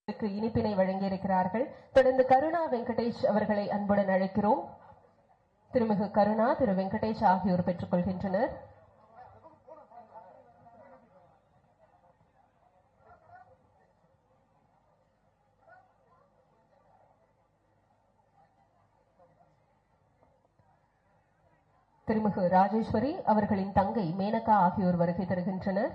இனிப்பினை வழங்கியிருக்கிறார்கள். தொடர்ந்து கருணா வெங்கடேஷ் அவர்களை அன்புடன் அழைக்கிறோம். திருமிகு கருணா, திரு வெங்கடேஷ் ஆகியோர் பெற்றுக் கொள்கின்றனர். திருமிகு ராஜேஸ்வரி அவர்களின் தங்கை மேனகா ஆகியோர் வருகை தருகின்றனர்.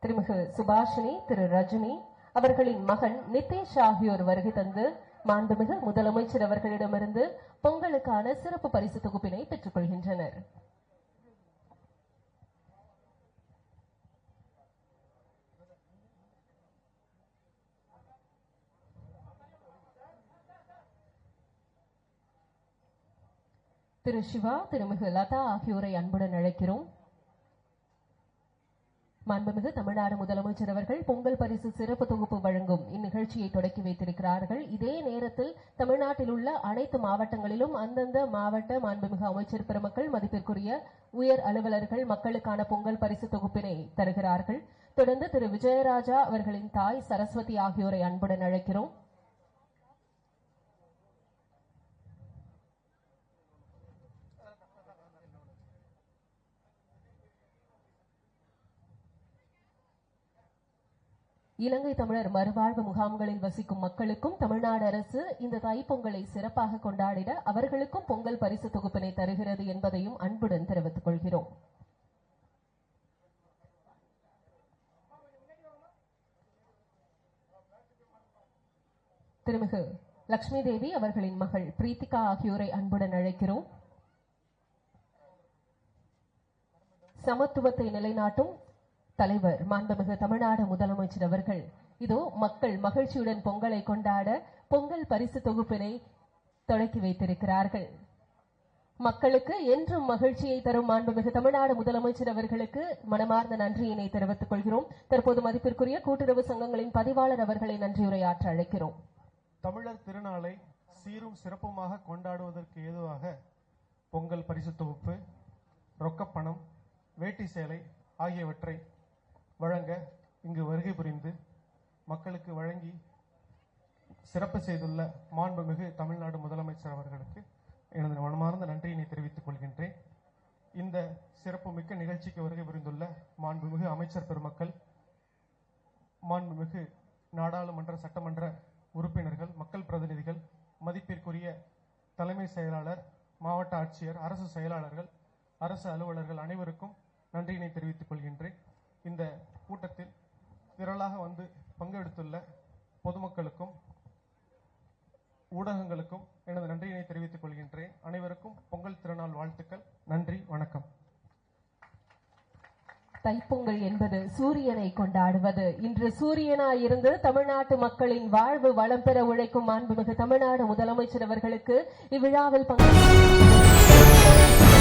திருமிகு சுபாஷினி, திரு ரஜினி அவர்களின் மகன் நிதேஷ் ஆகியோர் வருகை தந்து மாண்புமிகு முதலமைச்சர் அவர்களிடமிருந்து பொங்கலுக்கான சிறப்பு பரிசு தொகுப்பினை பெற்றுக் கொள்கின்றனர். திரு சிவா, திருமிகு லதா ஆகியோரை அன்புடன் அழைக்கிறோம். மாண்புமிகு தமிழ்நாடு முதலமைச்சர் அவர்கள் பொங்கல் பரிசு சிறப்பு தொகுப்பு வழங்கும் இந்நிகழ்ச்சியை தொடக்கி வைத்திருக்கிறார்கள். இதே நேரத்தில் தமிழ்நாட்டில் உள்ள அனைத்து மாவட்டங்களிலும் அந்தந்த மாவட்ட மாண்புமிகு அமைச்சர் பெருமக்கள், மதிப்பிற்குரிய உயர் அலுவலர்கள் மக்களுக்கான பொங்கல் பரிசு தொகுப்பினை தருகிறார்கள். தொடர்ந்து திரு விஜயராஜா அவர்களின் தாய் சரஸ்வதி ஆகியோரை அன்புடன் அழைக்கிறோம். இலங்கை தமிழர் மறுவாழ்வு முகாம்களில் வசிக்கும் மக்களுக்கும் தமிழ்நாடு அரசு இந்த தைப்பொங்கலை சிறப்பாக கொண்டாடிட அவர்களுக்கும் பொங்கல் பரிசு தொகுப்பினை தருகிறது என்பதையும் அன்புடன் தெரிவித்துக் கொள்கிறோம். திருமிகு லட்சுமி தேவி அவர்களின் மகள் பிரீத்திகா ஆகியோரை அன்புடன் அழைக்கிறோம். சமத்துவத்தை நிலைநாட்டும் தலைவர் மாண்புமிகு தமிழ்நாடு முதலமைச்சர் அவர்கள் இதோ மக்கள் மகிழ்ச்சியுடன் பொங்கலை கொண்டாட பொங்கல் பரிசு தொகுப்பினை தொடக்கி வைத்திருக்கிறார்கள். மக்களுக்கு என்றும் மகிழ்ச்சியை தரும் மாண்புமிகு தமிழ்நாடு முதலமைச்சர் அவர்களுக்கு மனமார்ந்த நன்றியினை தெரிவித்துக் கொள்கிறோம். தற்போது மதிப்பிற்குரிய கூட்டுறவு சங்கங்களின் பதிவாளர் அவர்களை நன்றியுரையாற்ற அழைக்கிறோம். தமிழர் திருநாளை சீரும் சிறப்புமாக கொண்டாடுவதற்கு ஏதுவாக பொங்கல் பரிசு தொகுப்பு, ரொக்கப்பணம், வேட்டி சேலை ஆகியவற்றை வழங்க இங்கு வருகை புரிந்து மக்களுக்கு வழங்கி சிறப்பு செய்துள்ள மாண்புமிகு தமிழ்நாடு முதலமைச்சர் அவர்களுக்கு எனது மனமார்ந்த நன்றியினை தெரிவித்துக் கொள்கின்றேன். இந்த சிறப்பு மிக்க நிகழ்ச்சிக்கு வருகை புரிந்துள்ள மாண்புமிகு அமைச்சர் பெருமக்கள், மாண்புமிகு நாடாளுமன்ற சட்டமன்ற உறுப்பினர்கள், மக்கள் பிரதிநிதிகள், மதிப்பிற்குரிய தலைமை செயலாளர், மாவட்ட ஆட்சியர், அரசு செயலாளர்கள், அரசு அலுவலர்கள் அனைவருக்கும் நன்றியினை தெரிவித்துக் கொள்கின்றேன். இந்த கூட்டத்தில் திரளாக வந்து பங்கெடுத்துள்ள பொதுமக்களுக்கும் ஊடகங்களுக்கும் எனது நன்றியினை தெரிவித்துக் கொள்கின்றேன். அனைவருக்கும் பொங்கல் திருநாள் வாழ்த்துக்கள். நன்றி, வணக்கம். தைப்பொங்கல் என்பது சூரியனை கொண்டாடுவது. இன்று சூரியனாய் இருந்து தமிழ்நாட்டு மக்களின் வாழ்வு வளம் பெற உழைக்கும் மாண்புமிகு தமிழ்நாடு முதலமைச்சர் அவர்களுக்கு இவ்விழாவில் பங்கேற்று